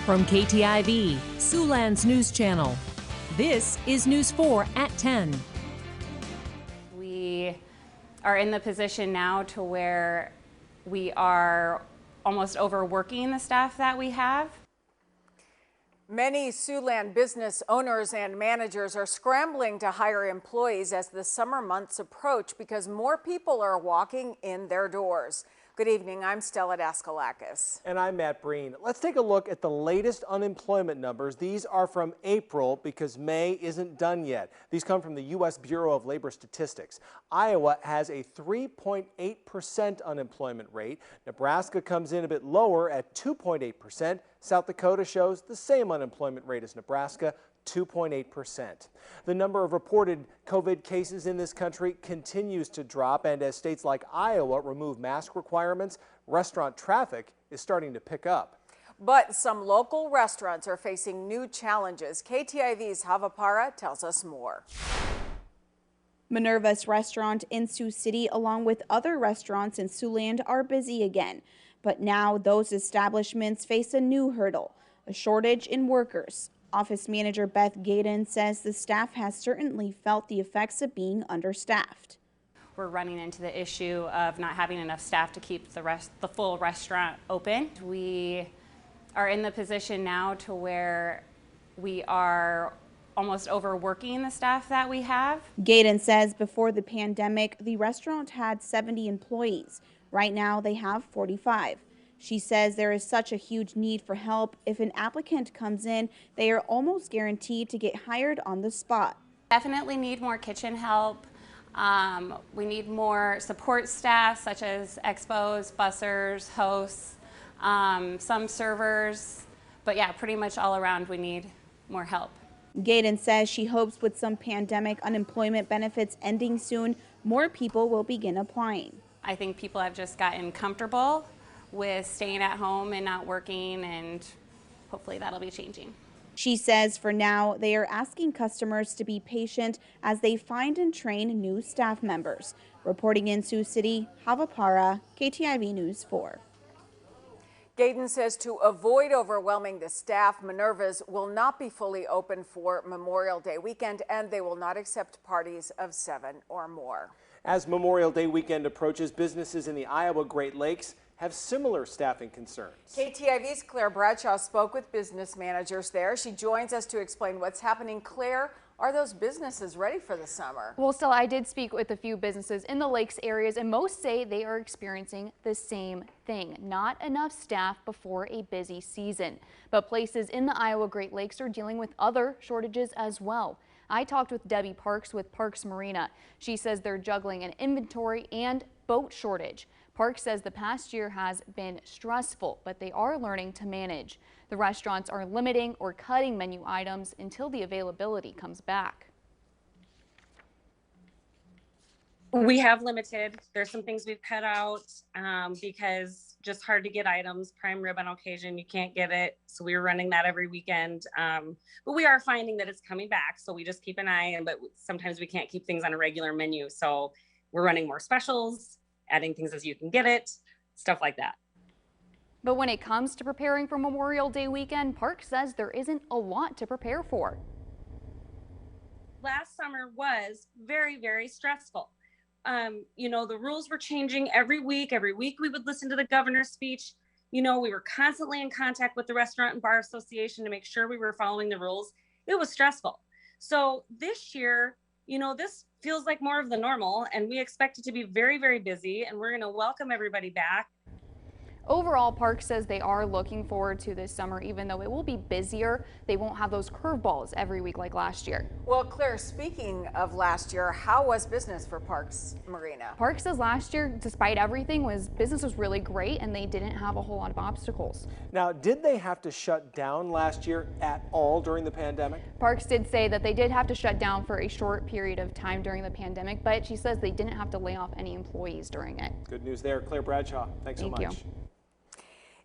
From KTIV, Siouxland's news channel, this is News 4 at 10. We are in the position now to where we are almost overworking the staff that we have. Many Siouxland business owners and managers are scrambling to hire employees as the summer months approach because more people are walking in their doors. Good evening, I'm Stella Daskalakis. And I'm Matt Breen. Let's take a look at the latest unemployment numbers. These are from April because May isn't done yet. These come from the U.S. Bureau of Labor Statistics. Iowa has a 3.8% unemployment rate. Nebraska comes in a bit lower at 2.8%. South Dakota shows the same unemployment rate as Nebraska, 2.8%. The number of reported COVID cases in this country continues to drop, and as states like Iowa remove mask requirements, restaurant traffic is starting to pick up. But some local restaurants are facing new challenges. KTIV's Hava Para tells us more. Minerva's restaurant in Sioux City, along with other restaurants in Siouxland, are busy again. But now those establishments face a new hurdle, a shortage in workers. Office manager Beth Gaydon says the staff has certainly felt the effects of being understaffed. We're running into the issue of not having enough staff to keep the full restaurant open. We are in the position now to where we are almost overworking the staff that we have. Gaydon says before the pandemic, the restaurant had 70 employees. Right now they have 45. She says there is such a huge need for help. If an applicant comes in, they are almost guaranteed to get hired on the spot. Definitely need more kitchen help. We need more support staff such as expos, bussers, hosts, some servers. But yeah, pretty much all around we need more help. Gaydon says she hopes with some pandemic unemployment benefits ending soon, more people will begin applying. I think people have just gotten comfortable with staying at home and not working, and hopefully that'll be changing. She says for now they are asking customers to be patient as they find and train new staff members. Reporting in Sioux City, Hava Para, KTIV News 4. Gaydon says to avoid overwhelming the staff, Minerva's will not be fully open for Memorial Day weekend, and they will not accept parties of 7 or more. As Memorial Day weekend approaches, businesses in the Iowa Great Lakes have similar staffing concerns. KTIV's Claire Bradshaw spoke with business managers there. She joins us to explain what's happening. Claire, are those businesses ready for the summer? Well, Stella, I did speak with a few businesses in the lakes areas, and most say they are experiencing the same thing. Not enough staff before a busy season. But places in the Iowa Great Lakes are dealing with other shortages as well. I talked with Debbie Parks with Parks Marina. She says they're juggling an inventory and boat shortage. Parks says the past year has been stressful, but they are learning to manage. The restaurants are limiting or cutting menu items until the availability comes back. We have limited. There's some things we've cut out because just hard to get items. Prime rib on occasion, you can't get it. So we're running that every weekend. But we are finding that it's coming back. So we just keep an eye, but sometimes we can't keep things on a regular menu. So we're running more specials, adding things as you can get it, stuff like that. But when it comes to preparing for Memorial Day weekend, Park says there isn't a lot to prepare for. Last summer was very, very stressful. You know, the rules were changing every week. Every week we would listen to the governor's speech. You know, we were constantly in contact with the Restaurant and Bar Association to make sure we were following the rules. It was stressful. So this year, you know, this feels like more of the normal, and we expect it to be very, very busy, and we're going to welcome everybody back. Overall, Park says they are looking forward to this summer, even though it will be busier. They won't have those curveballs every week like last year. Well, Claire, speaking of last year, how was business for Parks Marina? Park says last year, despite everything, business was really great, and they didn't have a whole lot of obstacles. Now, did they have to shut down last year at all during the pandemic? Parks did say that they did have to shut down for a short period of time during the pandemic, but she says they didn't have to lay off any employees during it. Good news there. Claire Bradshaw, thanks so much. Thank you.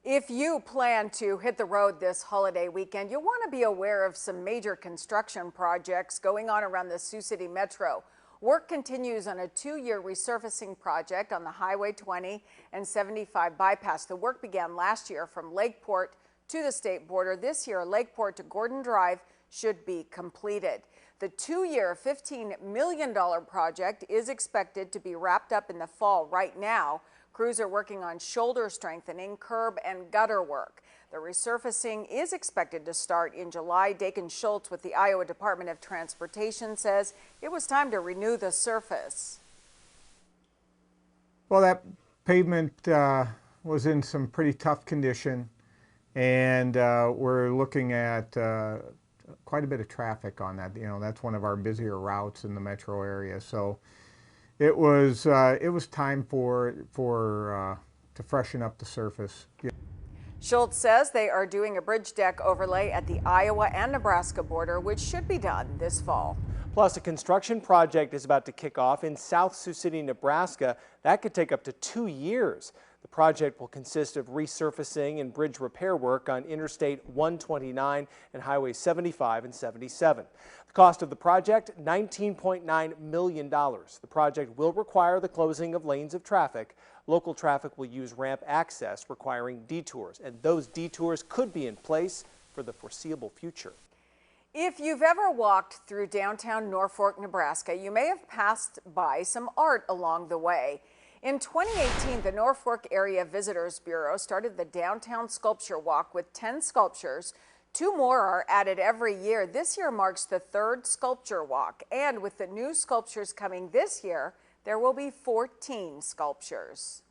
If you plan to hit the road this holiday weekend, you'll want to be aware of some major construction projects going on around the Sioux City Metro. Work continues on a 2-year resurfacing project on the Highway 20 and 75 bypass. The work began last year from Lakeport to the state border. This year, Lakeport to Gordon Drive should be completed. The 2-year, $15 million project is expected to be wrapped up in the fall. Right now, crews are working on shoulder strengthening, curb and gutter work. The resurfacing is expected to start in July. Dakin Schultz with the Iowa Department of Transportation says it was time to renew the surface. Well, that pavement was in some pretty tough condition, and we're looking at quite a bit of traffic on that. You know, that's one of our busier routes in the metro area. So it was time to freshen up the surface. Schultz says they are doing a bridge deck overlay at the Iowa and Nebraska border, which should be done this fall. Plus, a construction project is about to kick off in South Sioux City, Nebraska. That could take up to 2 years. The project will consist of resurfacing and bridge repair work on Interstate 129 and Highway 75 and 77. The cost of the project, $19.9 million. The project will require the closing of lanes of traffic. Local traffic will use ramp access, requiring detours, and those detours could be in place for the foreseeable future. If you've ever walked through downtown Norfolk, Nebraska, you may have passed by some art along the way. In 2018, the Norfolk Area Visitors Bureau started the Downtown Sculpture Walk with 10 sculptures. 2 more are added every year. This year marks the 3rd sculpture walk, and with the new sculptures coming this year, there will be 14 sculptures.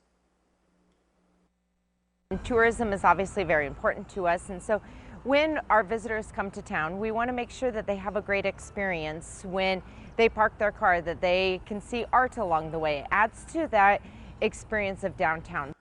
Tourism is obviously very important to us, and so when our visitors come to town, we want to make sure that they have a great experience when they park their car, that they can see art along the way. It adds to that experience of downtown.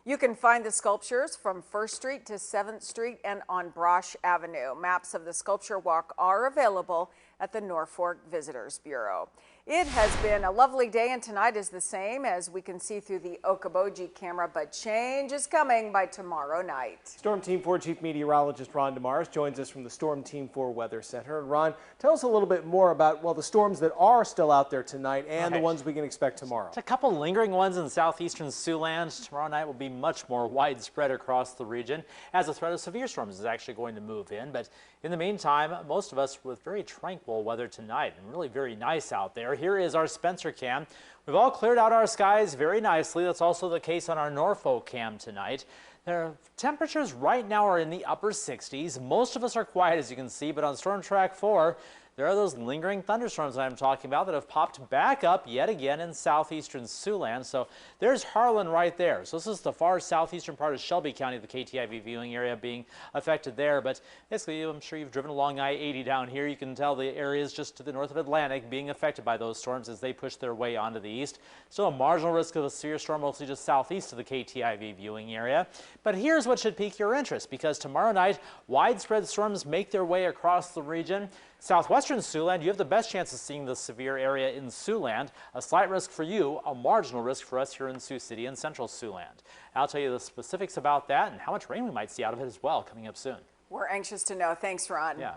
You can find the sculptures from 1st Street to 7th Street and on Brosh Avenue. Maps of the sculpture walk are available at the Norfolk Visitors Bureau. It has been a lovely day, and tonight is the same, as we can see through the Okoboji camera, but change is coming by tomorrow night. Storm Team 4 Chief Meteorologist Ron DeMars joins us from the Storm Team 4 Weather Center. And Ron, tell us a little bit more about, well, the storms that are still out there tonight and the ones we can expect tomorrow. Just a couple lingering ones in southeastern Siouxland. Tomorrow night will be much more widespread across the region as the threat of severe storms is actually going to move in. But in the meantime, most of us with very tranquil weather tonight and really very nice out there. Here is our Spencer cam. We've all cleared out our skies very nicely. That's also the case on our Norfolk cam tonight. Their temperatures right now are in the upper 60s. Most of us are quiet, as you can see, but on Storm Track 4, there are those lingering thunderstorms that I'm talking about that have popped back up yet again in southeastern Siouxland. So there's Harlan right there. So this is the far southeastern part of Shelby County, the KTIV viewing area being affected there. But basically, I'm sure you've driven along I-80 down here. You can tell the areas just to the north of Atlantic being affected by those storms as they push their way onto the east. Still a marginal risk of a severe storm, mostly just southeast of the KTIV viewing area. But here's what should pique your interest, because tomorrow night, widespread storms make their way across the region. Southwestern Siouxland, you have the best chance of seeing the severe area in Siouxland. A slight risk for you, a marginal risk for us here in Sioux City and central Siouxland. I'll tell you the specifics about that and how much rain we might see out of it as well coming up soon. We're anxious to know. Thanks, Ron. Yeah.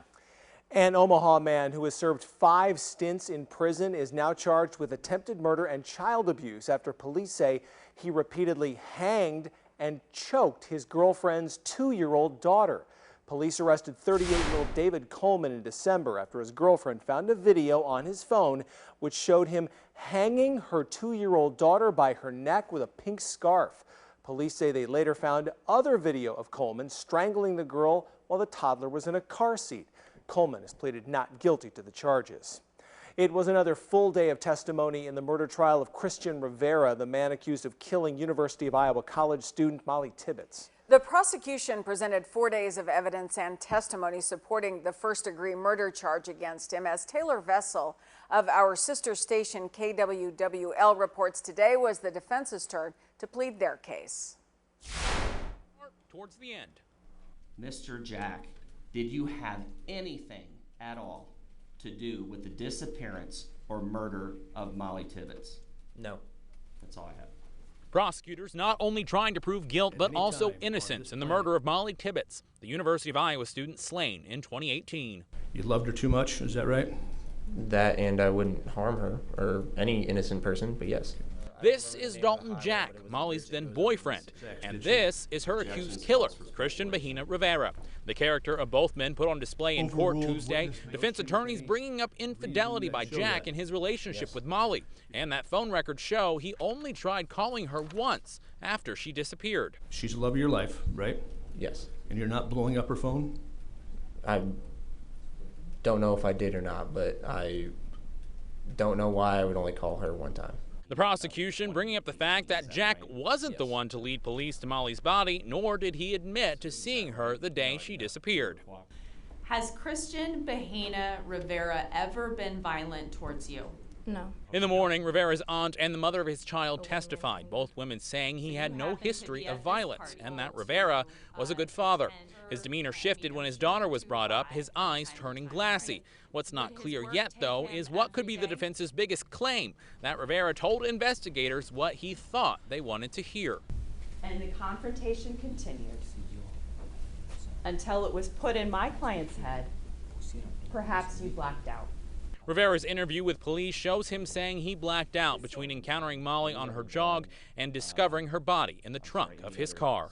An Omaha man who has served 5 stints in prison is now charged with attempted murder and child abuse after police say he repeatedly hanged and choked his girlfriend's 2-year-old daughter. Police arrested 38-year-old David Coleman in December after his girlfriend found a video on his phone which showed him hanging her 2-year-old daughter by her neck with a pink scarf. Police say they later found other video of Coleman strangling the girl while the toddler was in a car seat. Coleman has pleaded not guilty to the charges. It was another full day of testimony in the murder trial of Christian Rivera, the man accused of killing University of Iowa college student Molly Tibbetts. The prosecution presented 4 days of evidence and testimony supporting the first-degree murder charge against him. As Taylor Vessel of our sister station KWWL reports, today was the defense's turn to plead their case. Towards the end. Mr. Jack, did you have anything at all to do with the disappearance or murder of Molly Tibbetts? No. That's all I have. Prosecutors not only trying to prove guilt, but also innocence in the murder of Molly Tibbetts, the University of Iowa student slain in 2018. You loved her too much, is that right? That, and I wouldn't harm her or any innocent person, but yes. This is Dalton Jack, Molly's then boyfriend, and this is her accused killer, Christian Bahena Rivera. The character of both men put on display in court Tuesday. Defense attorneys bringing up infidelity by Jack in his relationship with Molly, and that phone records show he only tried calling her once after she disappeared. She's the love of your life, right? Yes. And you're not blowing up her phone? I don't know if I did or not, but I don't know why I would only call her one time. The prosecution bringing up the fact that Jack wasn't the one to lead police to Molly's body, nor did he admit to seeing her the day she disappeared. Has Christian Bahena Rivera ever been violent towards you? No. In the morning, Rivera's aunt and the mother of his child testified, both women saying he had no history of violence and that Rivera was a good father. His demeanor shifted when his daughter was brought up, his eyes turning glassy. What's not clear yet, though, is what could be the defense's biggest claim, that Rivera told investigators what he thought they wanted to hear. And the confrontation continued until it was put in my client's head, perhaps you blacked out. Rivera's interview with police shows him saying he blacked out between encountering Molly on her jog and discovering her body in the trunk of his car.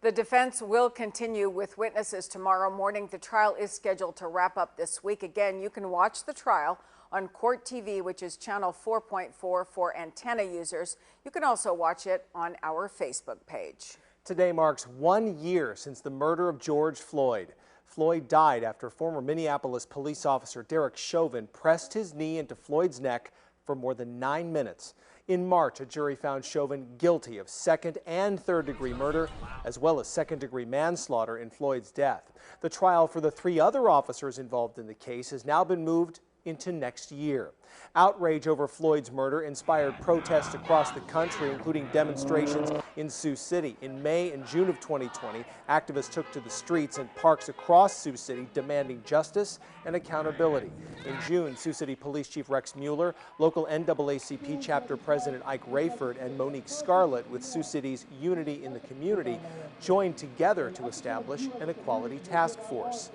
The defense will continue with witnesses tomorrow morning. The trial is scheduled to wrap up this week. Again, you can watch the trial on Court TV, which is channel 4.4 for antenna users. You can also watch it on our Facebook page. Today marks 1 year since the murder of George Floyd. Floyd died after former Minneapolis police officer Derek Chauvin pressed his knee into Floyd's neck for more than 9 minutes. In March, a jury found Chauvin guilty of second and third degree murder, as well as second degree manslaughter in Floyd's death. The trial for the 3 other officers involved in the case has now been moved into next year. Outrage over Floyd's murder inspired protests across the country, including demonstrations in Sioux City. In May and June of 2020, activists took to the streets and parks across Sioux City demanding justice and accountability. In June, Sioux City Police Chief Rex Mueller, local NAACP chapter president Ike Rayford, and Monique Scarlett with Sioux City's Unity in the Community joined together to establish an equality task force.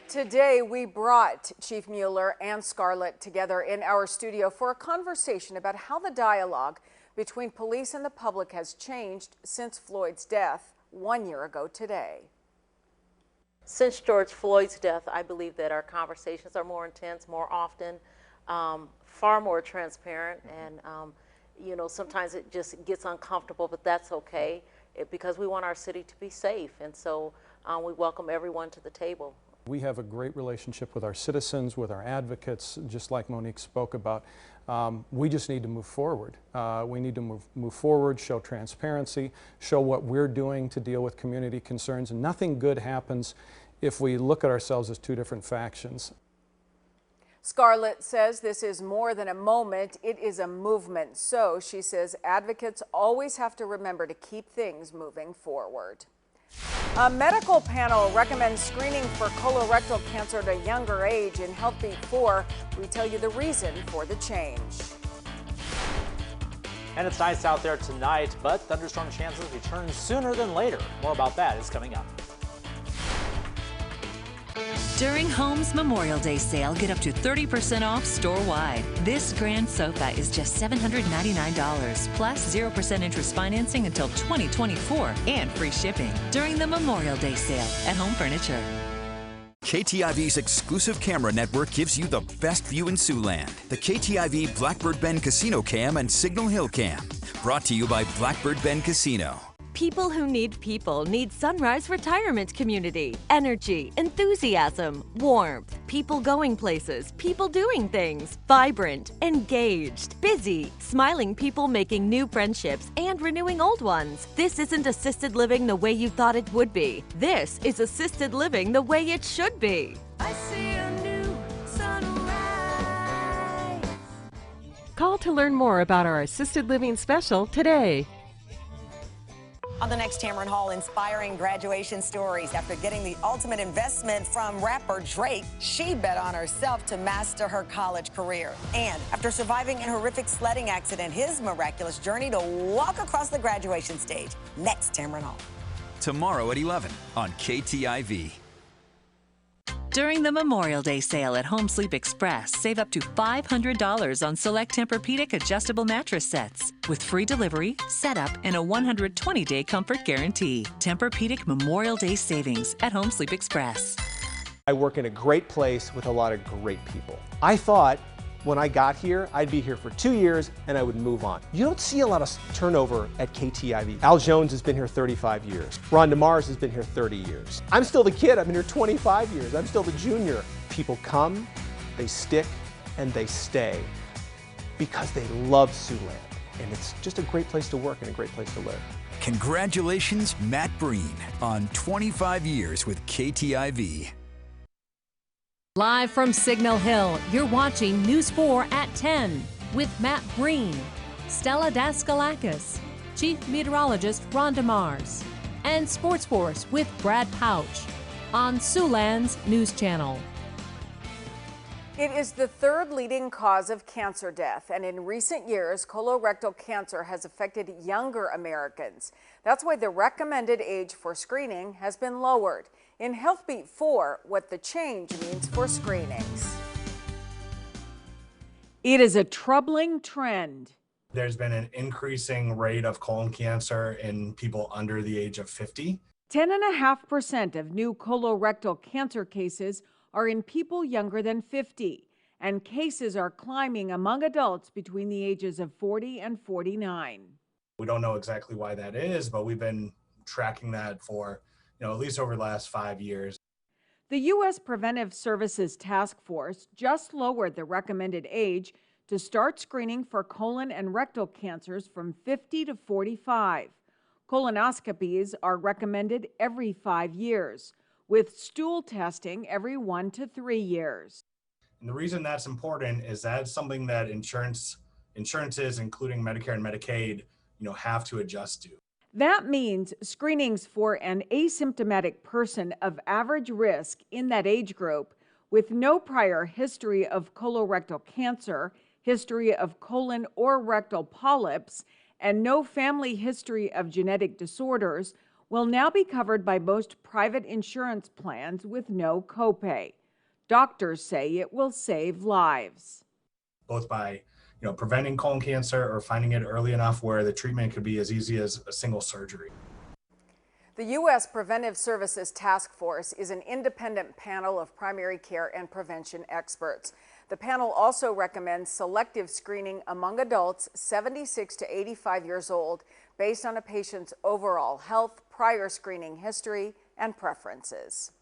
Today, we brought Chief Mueller and Scarlett together in our studio for a conversation about how the dialogue between police and the public has changed since Floyd's death 1 year ago today. Since George Floyd's death, I believe that our conversations are more intense, more often, far more transparent, and you know, sometimes it just gets uncomfortable, but that's okay because we want our city to be safe, and so we welcome everyone to the table. We have a great relationship with our citizens, with our advocates, just like Monique spoke about. We just need to move forward. We need to move forward, show transparency, show what we're doing to deal with community concerns. And nothing good happens if we look at ourselves as 2 different factions. Scarlett says this is more than a moment, it is a movement. So she says advocates always have to remember to keep things moving forward. A medical panel recommends screening for colorectal cancer at a younger age. In Health Beat 4, we tell you the reason for the change. And it's nice out there tonight, but thunderstorm chances return sooner than later. More about that is coming up. During Home's Memorial Day sale, get up to 30% off store-wide. This grand sofa is just $799, plus 0% interest financing until 2024 and free shipping during the Memorial Day sale at Home Furniture. KTIV's exclusive camera network gives you the best view in Siouxland. The KTIV Blackbird Bend Casino Cam and Signal Hill Cam. Brought to you by Blackbird Bend Casino. People who need people need Sunrise Retirement Community. Energy, enthusiasm, warmth, people going places, people doing things, vibrant, engaged, busy, smiling people making new friendships and renewing old ones. This isn't assisted living the way you thought it would be. This is assisted living the way it should be. I see a new sunrise. Call to learn more about our assisted living special today. On the next Tamron Hall, inspiring graduation stories. After getting the ultimate investment from rapper Drake, she bet on herself to master her college career. And after surviving a horrific sledding accident, his miraculous journey to walk across the graduation stage. Next Tamron Hall. Tomorrow at 11 on KTIV. During the Memorial Day sale at Home Sleep Express, save up to $500 on select Tempur-Pedic adjustable mattress sets with free delivery, setup, and a 120-day comfort guarantee. Tempur-Pedic Memorial Day savings at Home Sleep Express. I work in a great place with a lot of great people. I thought when I got here, I'd be here for 2 years and I would move on. You don't see a lot of turnover at KTIV. Al Jones has been here 35 years. Rhonda Mars has been here 30 years. I'm still the kid, I've been here 25 years. I'm still the junior. People come, they stick, and they stay because they love Siouxland. And it's just a great place to work and a great place to live. Congratulations, Matt Breen, on 25 years with KTIV. Live from Signal Hill, you're watching News 4 at 10 with Matt Breen, Stella Daskalakis, Chief Meteorologist Rhonda Mars, and Sports Force with Brad Pouch on Siouxland's News Channel. It is the third leading cause of cancer death, and in recent years, colorectal cancer has affected younger Americans. That's why the recommended age for screening has been lowered. In HealthBeat 4, what the change means for screenings. It is a troubling trend. There's been an increasing rate of colon cancer in people under the age of 50. 10.5% of new colorectal cancer cases are in people younger than 50, and cases are climbing among adults between the ages of 40 and 49. We don't know exactly why that is, but we've been tracking that for at least over the last 5 years. The U.S. Preventive Services Task Force just lowered the recommended age to start screening for colon and rectal cancers from 50 to 45. Colonoscopies are recommended every 5 years, with stool testing every 1 to 3 years. And the reason that's important is that's something that insurances, including Medicare and Medicaid, have to adjust to. That means screenings for an asymptomatic person of average risk in that age group with no prior history of colorectal cancer, history of colon or rectal polyps, and no family history of genetic disorders will now be covered by most private insurance plans with no copay. Doctors say it will save lives. Both by preventing colon cancer or finding it early enough where the treatment could be as easy as a single surgery. The U.S. Preventive Services Task Force is an independent panel of primary care and prevention experts. The panel also recommends selective screening among adults 76 to 85 years old based on a patient's overall health, prior screening history, and preferences.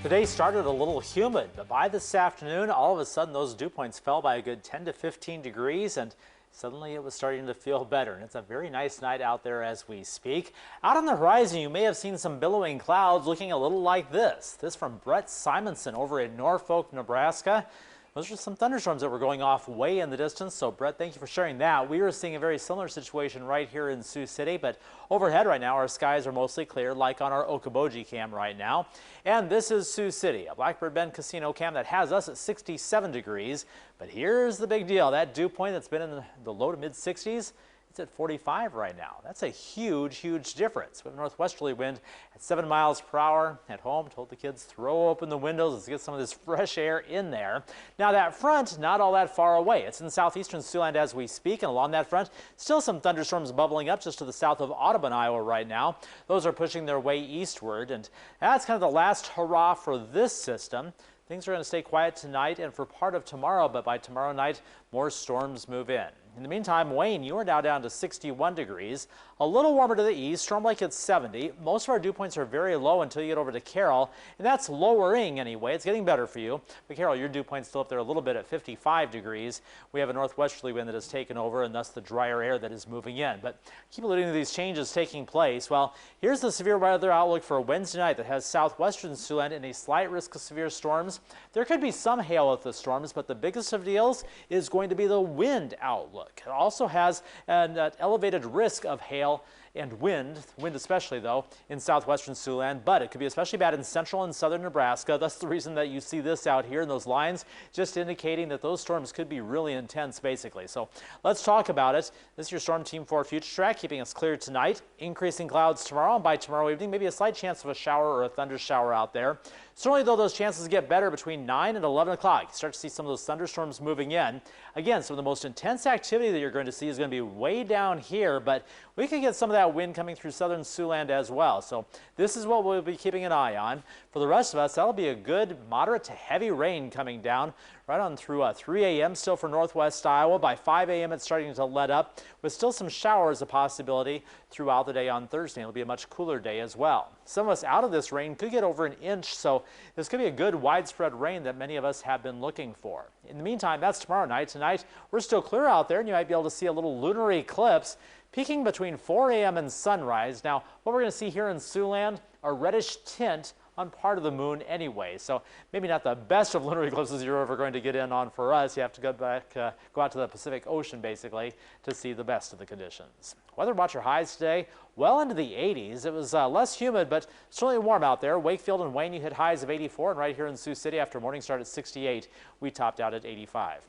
The day started a little humid, but by this afternoon, all of a sudden those dew points fell by a good 10 to 15 degrees, and suddenly it was starting to feel better. And it's a very nice night out there as we speak. Out on the horizon, you may have seen some billowing clouds looking a little like this. This from Brett Simonson over in Norfolk, Nebraska. Those are some thunderstorms that were going off way in the distance. So, Brett, thank you for sharing that. We are seeing a very similar situation right here in Sioux City, but overhead right now, our skies are mostly clear, like on our Okoboji cam right now. And this is Sioux City, a Blackbird Bend casino cam that has us at 67 degrees. But here's the big deal. That dew point that's been in the low to mid 60s, it's at 45 right now. That's a huge, huge difference. We have a northwesterly wind at 7 miles per hour. At home, told the kids throw open the windows. Let's get some of this fresh air in there. Now that front, not all that far away. It's in southeastern Siouxland as we speak, and along that front, still some thunderstorms bubbling up just to the south of Audubon, Iowa right now. Those are pushing their way eastward, and that's kind of the last hurrah for this system. Things are going to stay quiet tonight and for part of tomorrow, but by tomorrow night, more storms move in. In the meantime, Wayne, you are now down to 61 degrees, a little warmer to the east. Storm Lake at 70. Most of our dew points are very low until you get over to Carroll, and that's lowering anyway. It's getting better for you. But Carroll, your dew point's still up there a little bit at 55 degrees. We have a northwesterly wind that has taken over, and thus the drier air that is moving in. But keep alluding to these changes taking place. Well, here's the severe weather outlook for Wednesday night that has southwestern Siouxland in a slight risk of severe storms. There could be some hail with the storms, but the biggest of deals is going to be the wind outlook. It also has an elevated risk of hail and wind especially though, in southwestern Siouxland, but it could be especially bad in central and southern Nebraska. That's the reason that you see this out here in those lines, just indicating that those storms could be really intense basically. So let's talk about it. This is your Storm Team 4 Future Track, keeping us clear tonight, increasing clouds tomorrow, and by tomorrow evening, maybe a slight chance of a shower or a thunder shower out there. Certainly, though, those chances get better between 9 and 11 o'clock. You start to see some of those thunderstorms moving in. Again, some of the most intense activity that you're going to see is going to be way down here, but we could get some of that wind coming through southern Siouxland as well. So this is what we'll be keeping an eye on. For the rest of us, that'll be a good moderate to heavy rain coming down right on through 3 a.m. still for northwest Iowa. By 5 a.m. it's starting to let up, with still some showers a possibility throughout the day on Thursday. It'll be a much cooler day as well. Some of us out of this rain could get over an inch, so this could be a good widespread rain that many of us have been looking for. In the meantime, that's tomorrow night. Tonight, we're still clear out there, and you might be able to see a little lunar eclipse peaking between 4 a.m. and sunrise. Now, what we're going to see here in Siouxland, a reddish tint on part of the moon anyway, so maybe not the best of lunar eclipses you're ever going to get in on for us. You have to go out to the Pacific Ocean basically to see the best of the conditions. Weather watcher highs today well into the 80s. It was less humid, but certainly warm out there. Wakefield and Wayne, you hit highs of 84, and right here in Sioux City after morning start at 68, we topped out at 85.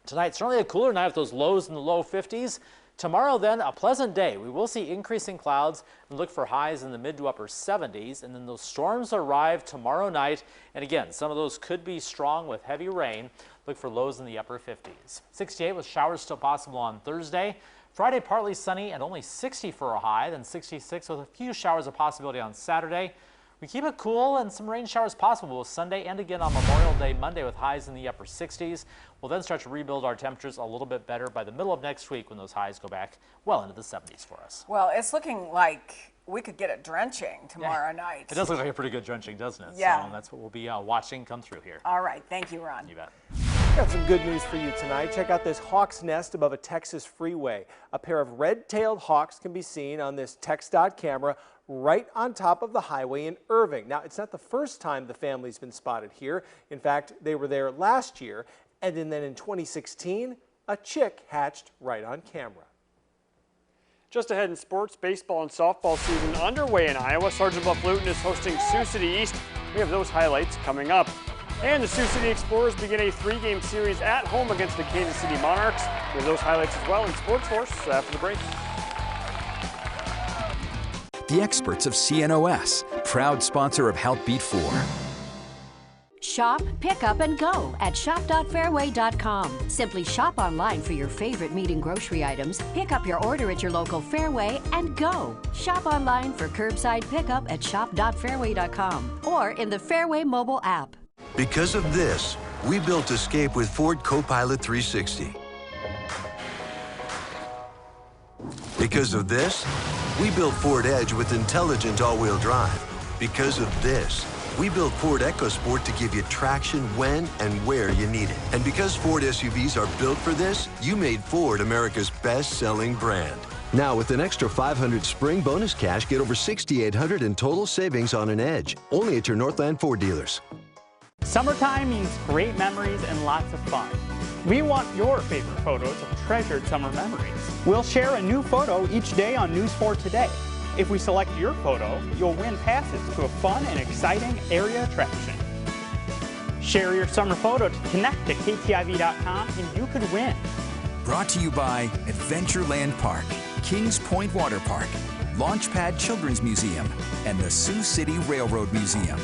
Tonight, certainly a cooler night with those lows in the low 50s. Tomorrow then, a pleasant day. We will see increasing clouds and look for highs in the mid to upper 70s, and then those storms arrive tomorrow night, and again, some of those could be strong with heavy rain. Look for lows in the upper 50s. 68 with showers still possible on Thursday. Friday partly sunny and only 60 for a high, then 66 with a few showers a possibility on Saturday. We keep it cool and some rain showers possible with Sunday and again on Memorial Day Monday with highs in the upper 60s. We'll then start to rebuild our temperatures a little bit better by the middle of next week when those highs go back well into the 70s for us. Well, it's looking like we could get a drenching tomorrow night. It does look like a pretty good drenching, doesn't it? Yeah. So that's what we'll be watching come through here. All right. Thank you, Ron. You bet. Got some good news for you tonight. Check out this hawk's nest above a Texas freeway. A pair of red-tailed hawks can be seen on this TxDOT camera right on top of the highway in Irving. Now, it's not the first time the family's been spotted here. In fact, they were there last year, and then in 2016, a chick hatched right on camera. Just ahead in sports, baseball and softball season underway in Iowa. Sergeant Bluff Luton is hosting Sioux City East. We have those highlights coming up. And the Sioux City Explorers begin a 3-game series at home against the Kansas City Monarchs. We have those highlights as well in Sports Force after the break. The experts of CNOS, proud sponsor of Help Beat 4. Shop, pick up, and go at shop.fairway.com. Simply shop online for your favorite meat and grocery items, pick up your order at your local Fairway, and go. Shop online for curbside pickup at shop.fairway.com or in the Fairway mobile app. Because of this, we built Escape with Ford Copilot 360. Because of this, we built Ford Edge with intelligent all-wheel drive. Because of this, we built Ford EcoSport to give you traction when and where you need it. And because Ford SUVs are built for this, you made Ford America's best-selling brand. Now, with an extra $500 spring bonus cash, get over $6,800 in total savings on an Edge. Only at your Northland Ford dealers. Summertime means great memories and lots of fun. We want your favorite photos of treasured summer memories. We'll share a new photo each day on News 4 Today. If we select your photo, you'll win passes to a fun and exciting area attraction. Share your summer photo to connect to KTIV.com and you could win. Brought to you by Adventureland Park, Kings Point Water Park, Launchpad Children's Museum, and the Sioux City Railroad Museum.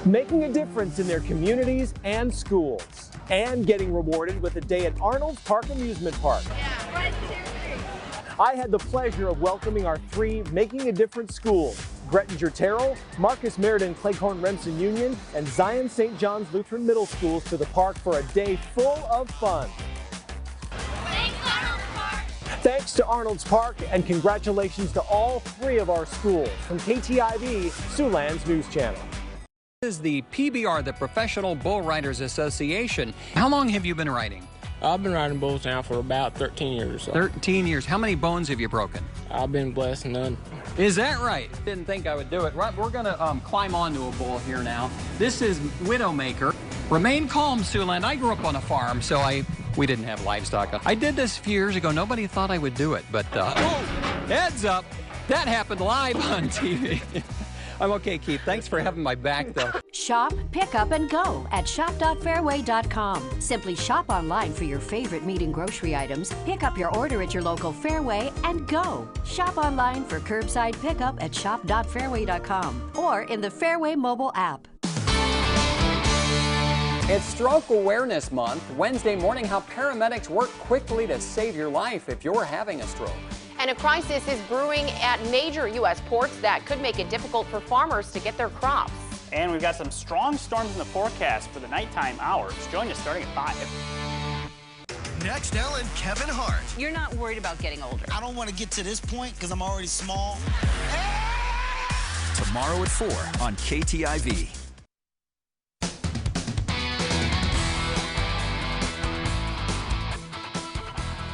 Making a difference in their communities and schools, and getting rewarded with a day at Arnold's Park Amusement Park. I had the pleasure of welcoming our 3 Making a Difference schools, Grettinger Terrell, Marcus Meriden Cleghorn Remsen Union, and Zion St. John's Lutheran Middle Schools to the park for a day full of fun. Thanks to Arnold's Park, and congratulations to all 3 of our schools from KTIV, Siouxland's news channel. This is the PBR, the Professional Bull Riders Association. How long have you been riding? I've been riding bulls now for about 13 years. 13 years. How many bones have you broken? I've been blessed, none. Is that right? Didn't think I would do it. Right, we're going to climb onto a bull here now. This is Widowmaker. Remain calm, Siouxland. I grew up on a farm, so I We didn't have livestock. I did this a few years ago. Nobody thought I would do it, but heads up, that happened live on TV. I'm okay, Keith. Thanks for having my back, though. Shop, pick up, and go at shop.fairway.com. Simply shop online for your favorite meat and grocery items, pick up your order at your local Fairway, and go. Shop online for curbside pickup at shop.fairway.com or in the Fairway mobile app. It's Stroke Awareness Month. Wednesday morning, how paramedics work quickly to save your life if you're having a stroke. And a crisis is brewing at major U.S. ports that could make it difficult for farmers to get their crops. And we've got some strong storms in the forecast for the nighttime hours. Join us starting at 5. Next, Ellen, Kevin Hart. You're not worried about getting older. I don't want to get to this point because I'm already small. Tomorrow at 4 on KTIV.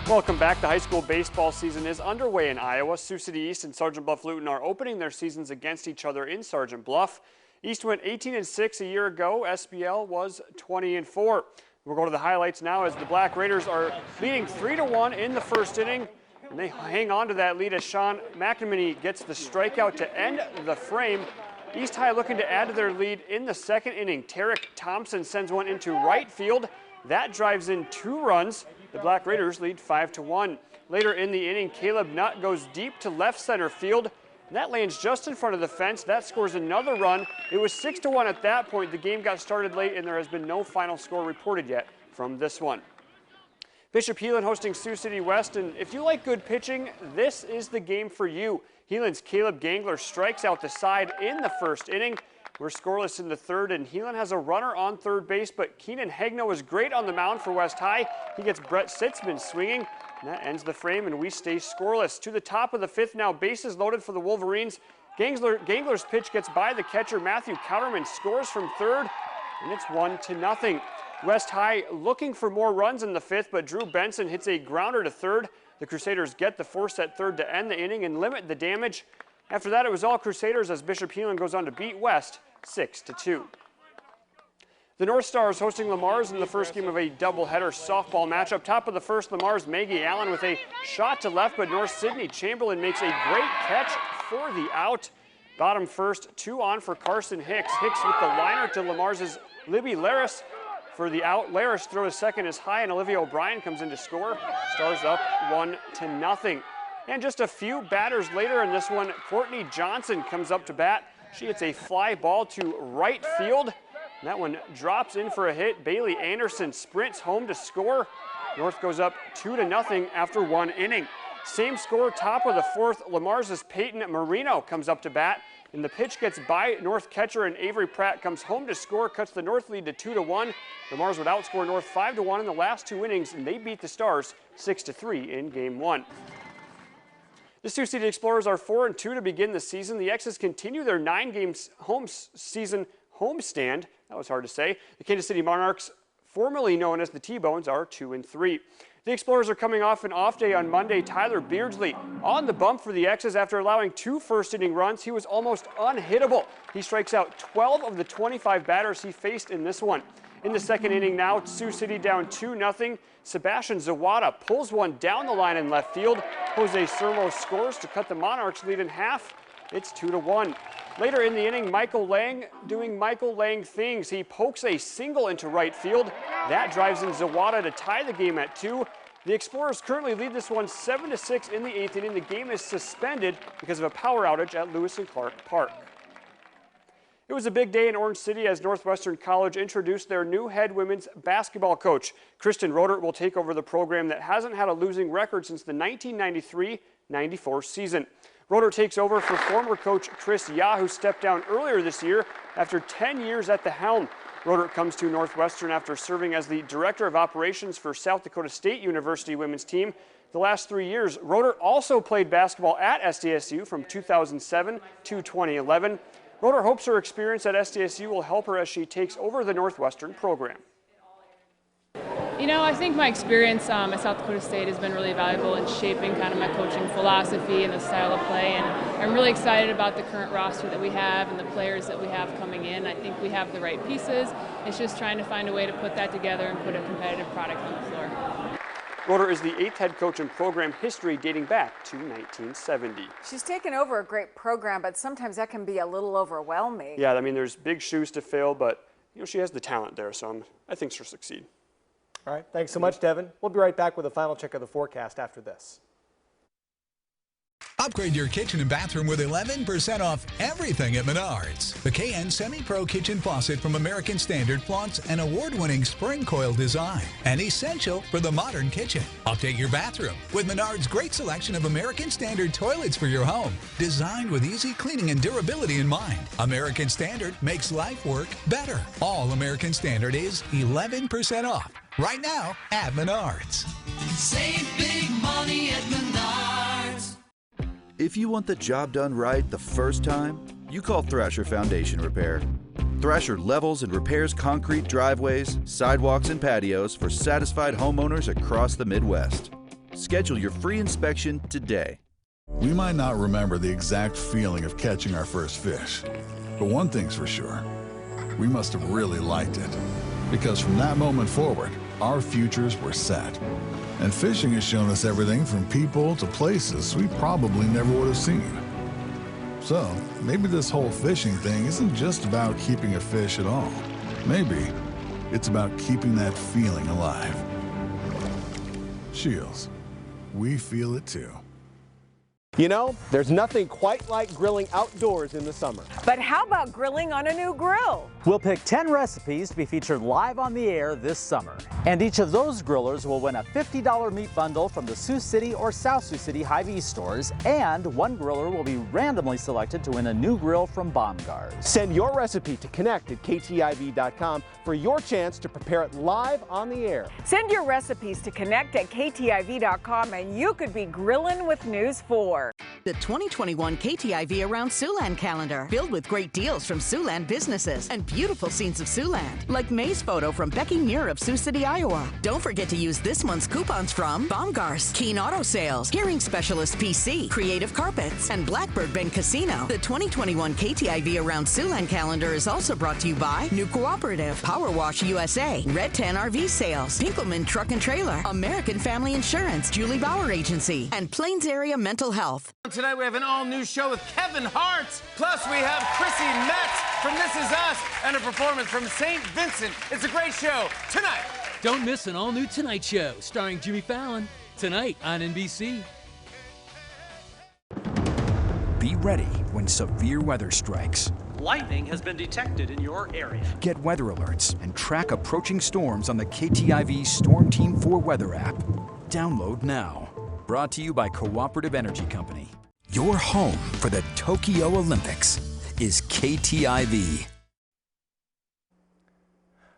Welcome back. The high school baseball season is underway in Iowa. Sioux City East and Sergeant Bluff-Luton are opening their seasons against each other in Sergeant Bluff. East went 18-6 a year ago. SBL was 20-4. We'll go to the highlights now as the Black Raiders are leading 3-1 in the first inning. And they hang on to that lead as Sean McNamee gets the strikeout to end the frame. East High looking to add to their lead in the second inning. Tarek Thompson sends one into right field. That drives in 2 runs. The Black Raiders lead 5-1. Later in the inning, Caleb Nutt goes deep to left center field. And that lands just in front of the fence. That scores another run. It was 6-1 at that point. The game got started late, and there has been no final score reported yet from this one. Bishop Heelan hosting Sioux City West, and if you like good pitching, this is the game for you. Heelan's Caleb Gangler strikes out the side in the first inning. We're scoreless in the third, and Heelan has a runner on third base, but Keenan Hegno is great on the mound for West High. He gets Brett Sitzman swinging, and that ends the frame, and we stay scoreless. To the top of the fifth now, bases loaded for the Wolverines. Gangler's pitch gets by the catcher. Matthew Counterman scores from third, and it's 1-0. West High looking for more runs in the fifth, but Drew Benson hits a grounder to third. The Crusaders get the force at third to end the inning and limit the damage. After that, it was all Crusaders as Bishop Heelan goes on to beat West 6-2. The North Stars hosting Lamar's in the first game of a doubleheader softball matchup. Top of the first, Lamar's Maggie Allen with a shot to left, but North Sydney Chamberlain makes a great catch for the out. Bottom first, 2 on for Carson Hicks. Hicks with the liner to Lamar's Libby Laris. For the out, Laris throws second is high, and Olivia O'Brien comes in to score. Stars up 1-0. And just a few batters later in this one, Courtney Johnson comes up to bat. She hits a fly ball to right field. And that one drops in for a hit. Bailey Anderson sprints home to score. North goes up 2-0 after 1 inning. Same score, top of the fourth, Lamar's Peyton Marino comes up to bat. And the pitch gets by North catcher, and Avery Pratt comes home to score, cuts the North lead to 2-1. Lamar's would outscore North 5-1 in the last 2 innings, and they beat the Stars 6-3 in Game 1. The Sioux City Explorers are 4-2 to begin the season. The X's continue their 9-game season homestand. That was hard to say. The Kansas City Monarchs, formerly known as the T-Bones, are 2-3. The Explorers are coming off an off day on Monday. Tyler Beardsley on the bump for the X's after allowing 2 first-inning runs. He was almost unhittable. He strikes out 12 of the 25 batters he faced in this one. In the second inning now, Sioux City down 2-0. Sebastian Zawada pulls one down the line in left field. Jose Sermo scores to cut the Monarchs' lead in half. It's 2-1. Later in the inning, Michael Lang doing Michael Lang things. He pokes a single into right field. That drives in Zawada to tie the game at 2. The Explorers currently lead this one 7-6 in the 8th inning. The game is suspended because of a power outage at Lewis and Clark Park. It was a big day in Orange City as Northwestern College introduced their new head women's basketball coach. Kristen Rodert will take over the program that hasn't had a losing record since the 1993-94 season. Rodert takes over for former coach Chris Yah, who stepped down earlier this year after 10 years at the helm. Rodert comes to Northwestern after serving as the director of operations for South Dakota State University women's team. The last 3 years, Rodert also played basketball at SDSU from 2007 to 2011. Rodert hopes her experience at SDSU will help her as she takes over the Northwestern program. You know, I think my experience at South Dakota State has been really valuable in shaping kind of my coaching philosophy and the style of play, and I'm really excited about the current roster that we have and the players that we have coming in. I think we have the right pieces. It's just trying to find a way to put that together and put a competitive product on the floor. Roeder is the 8th head coach in program history dating back to 1970. She's taken over a great program, but sometimes that can be a little overwhelming. Yeah, I mean, there's big shoes to fill, but she has the talent there, so I think she'll succeed. All right, thanks so much, Devin. We'll be right back with a final check of the forecast after this. Upgrade your kitchen and bathroom with 11% off everything at Menards. The KN Semi-Pro Kitchen Faucet from American Standard flaunts an award-winning spring coil design and essential for the modern kitchen. Update your bathroom with Menards' great selection of American Standard toilets for your home. Designed with easy cleaning and durability in mind, American Standard makes life work better. All American Standard is 11% off right now at Menards. Save big money at Menards. If you want the job done right the first time, you call Thrasher Foundation Repair. Thrasher levels and repairs concrete driveways, sidewalks, and patios for satisfied homeowners across the Midwest. Schedule your free inspection today. We might not remember the exact feeling of catching our first fish, but one thing's for sure, we must have really liked it. Because from that moment forward, our futures were set. And fishing has shown us everything from people to places we probably never would have seen. So, maybe this whole fishing thing isn't just about keeping a fish at all. Maybe it's about keeping that feeling alive. Shields, we feel it too. You know, there's nothing quite like grilling outdoors in the summer. But how about grilling on a new grill? We'll pick 10 recipes to be featured live on the air this summer. And each of those grillers will win a $50 meat bundle from the Sioux City or South Sioux City Hy-Vee stores. And one griller will be randomly selected to win a new grill from Baumgars. Send your recipe to connect@ktiv.com for your chance to prepare it live on the air. Send your recipes to connect@ktiv.com and you could be grilling with News 4. The 2021 KTIV Around Siouxland calendar, filled with great deals from Siouxland businesses and beautiful scenes of Siouxland, like May's photo from Becky Muir of Sioux City, Iowa. Don't forget to use this month's coupons from Baumgars, Keen Auto Sales, Hearing Specialist PC, Creative Carpets, and Blackbird Bend Casino. The 2021 KTIV Around Siouxland calendar is also brought to you by New Cooperative, Power Wash USA, Red Tan RV Sales, Pinkelman Truck and Trailer, American Family Insurance, Julie Bauer Agency, and Plains Area Mental Health. Tonight we have an all-new show with Kevin Hart. Plus we have Chrissy Metz from This Is Us and a performance from St. Vincent. It's a great show tonight. Don't miss an all-new Tonight Show starring Jimmy Fallon tonight on NBC. Be ready when severe weather strikes. Lightning has been detected in your area. Get weather alerts and track approaching storms on the KTIV Storm Team 4 weather app. Download now. Brought to you by Cooperative Energy Company. Your home for the Tokyo Olympics is KTIV.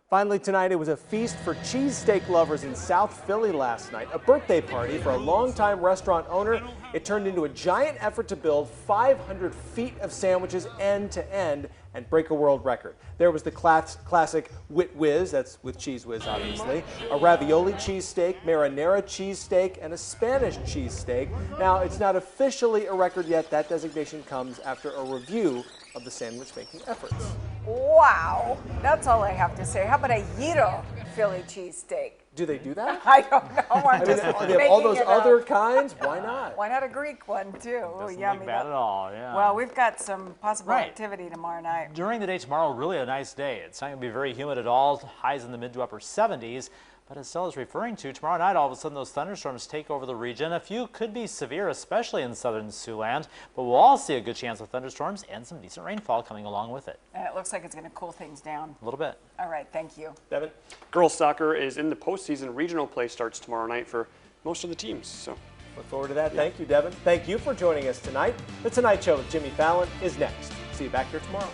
Finally tonight, it was a feast for cheesesteak lovers in South Philly last night. A birthday party for a longtime restaurant owner. It turned into a giant effort to build 500 feet of sandwiches end to end and break a world record. There was the classic Wit Whiz, that's with Cheese Whiz obviously, a ravioli cheesesteak, marinara cheesesteak, and a Spanish cheesesteak. Now, it's not officially a record yet. That designation comes after a review of the sandwich making efforts. Wow, that's all I have to say. How about a Gyro Philly cheesesteak? Do they do that? I don't know. I'm just they have all those other kinds? Why not? Why not a Greek one too? Doesn't yummy. look bad at all, yeah. Well, we've got some possible activity tomorrow night. During the day tomorrow, really a nice day. It's not going to be very humid at all. Highs in the mid to upper 70s. But as Stella's referring to, tomorrow night, all of a sudden, those thunderstorms take over the region. A few could be severe, especially in southern Siouxland. But we'll all see a good chance of thunderstorms and some decent rainfall coming along with it. And it looks like it's going to cool things down. A little bit. All right, thank you. Devin? Girls soccer is in the postseason. Regional play starts tomorrow night for most of the teams. So look forward to that. Yeah. Thank you, Devin. Thank you for joining us tonight. The Tonight Show with Jimmy Fallon is next. See you back here tomorrow.